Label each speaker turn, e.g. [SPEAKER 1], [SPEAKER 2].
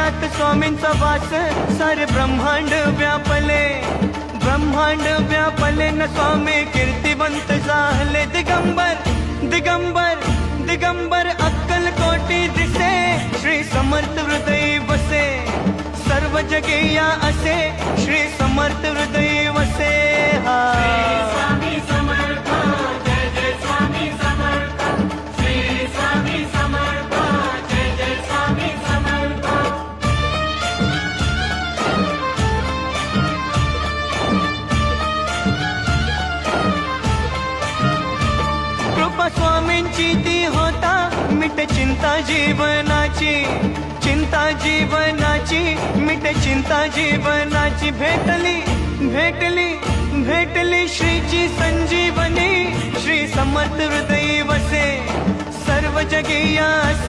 [SPEAKER 1] हृदयात स्वामींचा वास सारे ब्रह्मांड व्यापले, ब्रह्मांड व्यापले न स्वामी कीर्तिवंत झाले दिगंबर, दिगंबर, दिगंबर अक्कल कोटी दिसे, श्री समर्थ हृदय वसे, सर्व जगे या असे, श्री समर्थ हृदय वसे. हा
[SPEAKER 2] स्वामी समर्थ, जय जय स्वामी समर्थ, श्री स्वामी समर्थ, जय जय स्वामी समर्थ.
[SPEAKER 1] कृपा स्वामींची ती होता मिटे चिंता जीवनाची, चिंता जीवनाची मिटे चिंता जीवनाची. भेटली भेटली भेटली श्रीची संजीवनी, श्री समर्थ हृदय वसे, सर्व जगे या